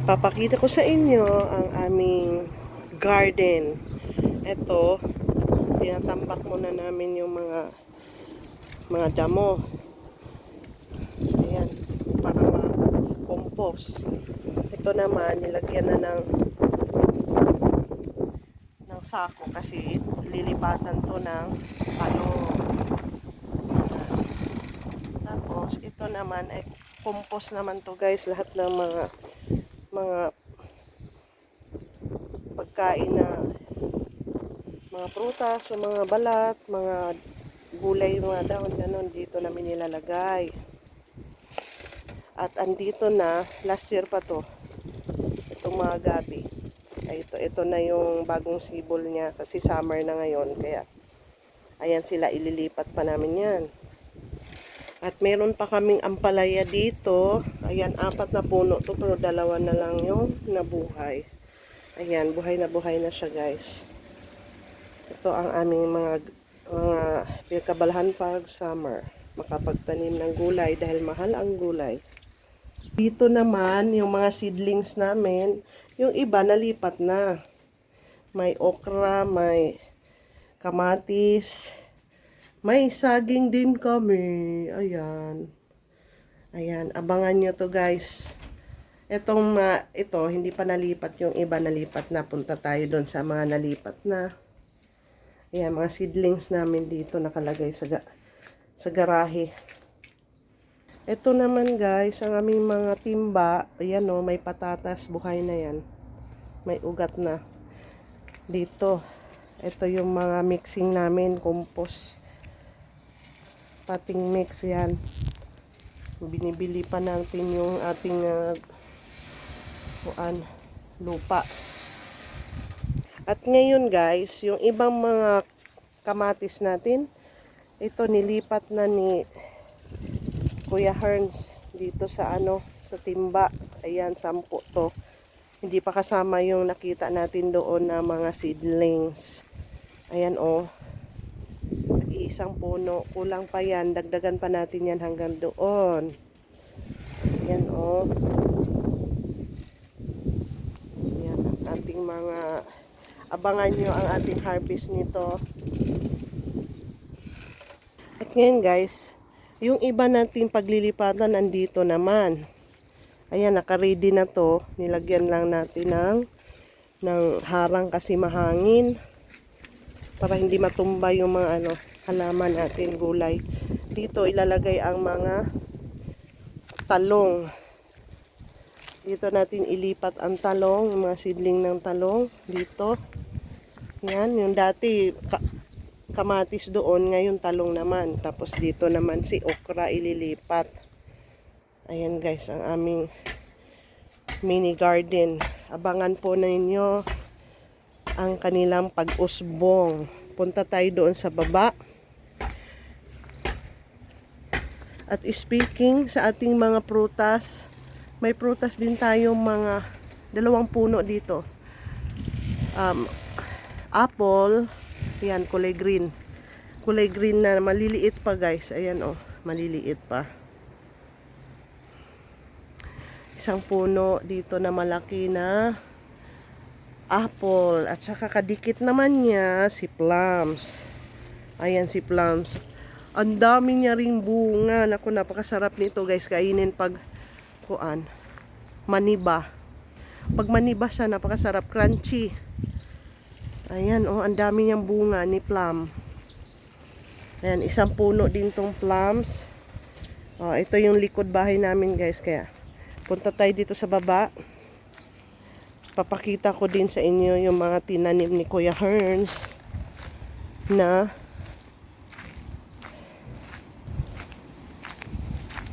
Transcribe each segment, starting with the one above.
Papakita ko sa inyo ang aming garden. Ito, tinatambak muna namin yung mga damo. Ayan, para ma-compose. Ito naman, nilagyan na ng sako kasi lilipatan to ng talong. Tapos, ito naman ay compost naman to guys. Lahat ng mga pagkain na mga prutas, o mga balat, mga gulay, mga dahon, ganun, dito namin nilalagay. At andito na, last year pa to, itong mga gabi. Ay, ito na yung bagong sibol niya kasi summer na ngayon. Kaya, ayan sila, ililipat pa namin yan. At meron pa kaming ampalaya dito. Ayan, 4 na puno to, pero 2 na lang yung nabuhay. Ayan, buhay na siya guys. Ito ang aming mga pinagkabalahan pag summer. Makapagtanim ng gulay dahil mahal ang gulay. Dito naman, yung mga seedlings namin, yung iba nalipat na. May okra, may kamatis, may saging din kami. Ayan. Ayan, abangan nyo to guys. Ito, hindi pa nalipat, yung iba nalipat na. Punta tayo doon sa mga nalipat na. Ayan, mga seedlings namin dito nakalagay sa garahe. Ito naman guys, ang aming mga timba. Ayan o, may patatas, buhay na yan. May ugat na. Dito, ito yung mga mixing namin, compost. Pating mix yan. Binibili pa natin yung ating lupa. At ngayon guys, yung ibang mga kamatis natin, ito nilipat na ni Kuya Herns dito sa sa timba. Ayan, 10 to. Hindi pa kasama yung nakita natin doon na mga seedlings. Ayan oh. Nag-iisang puno. Kulang pa yan. Dagdagan pa natin yan hanggang doon. Ayan oh. Ayan ang ating mga, abangan nyo ang ating harvest nito. At ngayon guys, yung iba nating paglilipatan andito naman. Ayan, naka-ready na to. Nilagyan lang natin ng harang kasi mahangin. Para hindi matumba yung mga halaman natin, gulay. Dito ilalagay ang mga talong. Dito natin ilipat ang talong, yung mga seedling ng talong. Dito. Yan, yung dati kamatis doon, ngayon talong naman. Tapos dito naman si okra ililipat. Ayan guys, ang aming mini garden. Abangan po ninyo ang kanilang pag-usbong. Punta tayo doon sa baba. At speaking sa ating mga prutas, may prutas din tayong mga 2 puno dito. Apple, yan, kulay green. Kulay green na maliliit pa guys. Ayan oh, maliliit pa. Isang puno dito na malaki na apple. At saka kadikit naman niya si plums. Ayan si plums. Ang dami niya ring bunga. Naku, napakasarap nito guys. Kainin pag maniba. Pag maniba siya, napakasarap. Crunchy. Ayan oh, ang dami niyang bunga ni plum. Ayan, isang puno din tong plums. Oh, ito yung likod bahay namin guys. Kaya punta tayo dito sa baba. Papakita ko din sa inyo yung mga tinanim ni Kuya Herns na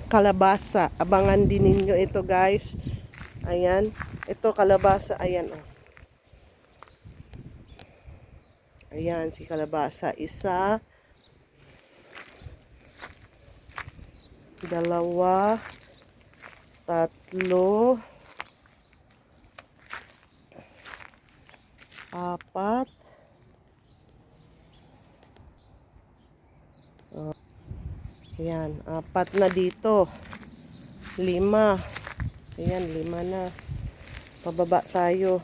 kalabasa. Abangan din ninyo ito guys. Ayan. Ito kalabasa. Ayan oh. Ayan si kalabasa. 1, 2, 3, 4. Ayan, 4 na dito. 5. Ayan, 5 na. Pababa tayo.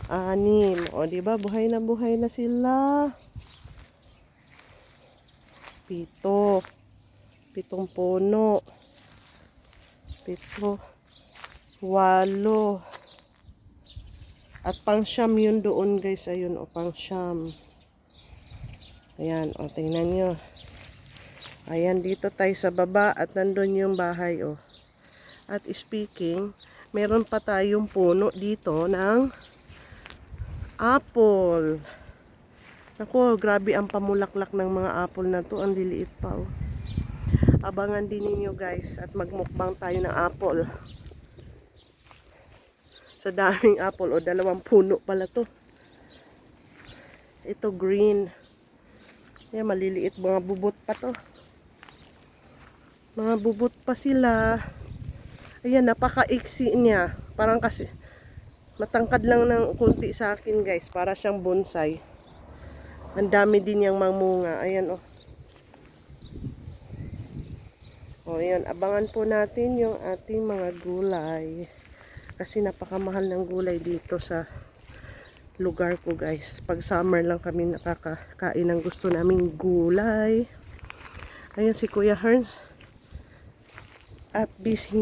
6. O, di ba? Buhay na sila. 7. 7 puno. 7. 8. At pang-siyam yun doon, guys. Ayun, o, pang-siyam. Ayan, o, tingnan nyo. Ayan, dito tayo sa baba at nandun yung bahay, o. At speaking, meron pa tayong puno dito ng apple. Ako, grabe ang pamulaklak ng mga apple na to. Ang liliit pa, oh. Abangan din ninyo, guys, at magmukbang tayo ng apple. Sa daming apple, o, 2 puno pala to. Ito green. Ayan, maliliit, mga bubot pa to. Mga bubot pa sila. Ayan, napaka-iksi niya. Parang kasi matangkad lang ng kunti sa akin, guys. Para siyang bonsai. Ang dami din niyang mamunga. Ayan, oh. O, ayan. Abangan po natin yung ating mga gulay. Kasi napakamahal ng gulay dito sa lugar ko, guys. Pag summer lang kami nakakakain ng gusto naming gulay. Ayan si Kuya Herns. At busy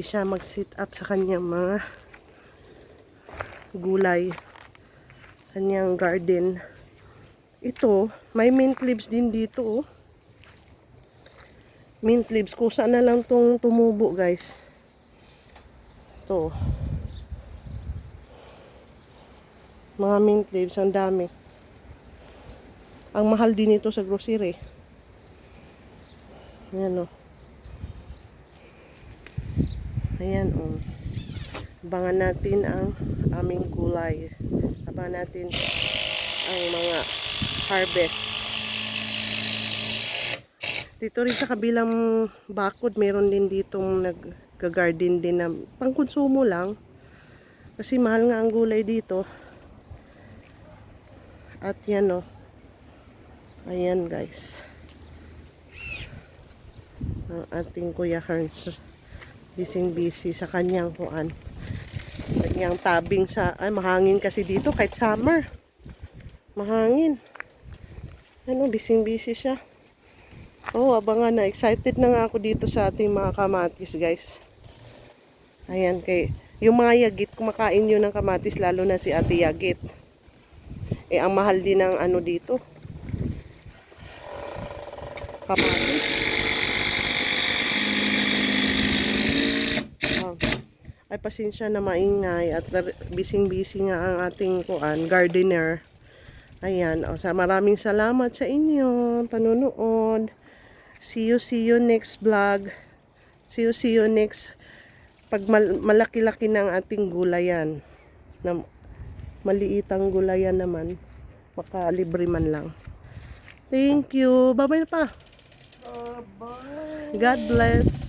siya mag-sit up sa kanyang mga gulay. Kanyang garden. Ito, may mint leaves din dito, oh. Mint leaves. Kusa na lang tong tumubo, guys. Ito. Mga mint leaves, ang dami. Ang mahal din ito sa grocery. Ayan, oh. Ayan, oh. Abangan natin ang aming gulay. Abangan natin ang mga harvest. Dito rin sa kabilang bakod, meron din ditong nag-garden din na pangkonsumo lang. Kasi mahal nga ang gulay dito. At yan, oh. Ayan, guys. Ang ating Kuya Herns. Busy sa kanyang kuan. Kanyang tabing sa, ay mahangin kasi dito kahit summer. Mahangin. Ano, busy siya. Oh, abangan na. Excited na nga ako dito sa ating mga kamatis, guys. Ayan, yung mga yagit, kumakain yun ng kamatis, lalo na si Ate Yagit. Eh, ang mahal din ng ano dito. Kamatis. Ay, pasensya na maingay at busy nga ang ating gardener. Ayan, o, maraming salamat sa inyo panunood. See you next vlog. See you next pag malaki-laki ng ating gulayan. Na maliitang gulayan naman, makalibre man lang. Thank you. Bye-bye na pa. Bye-bye. God bless.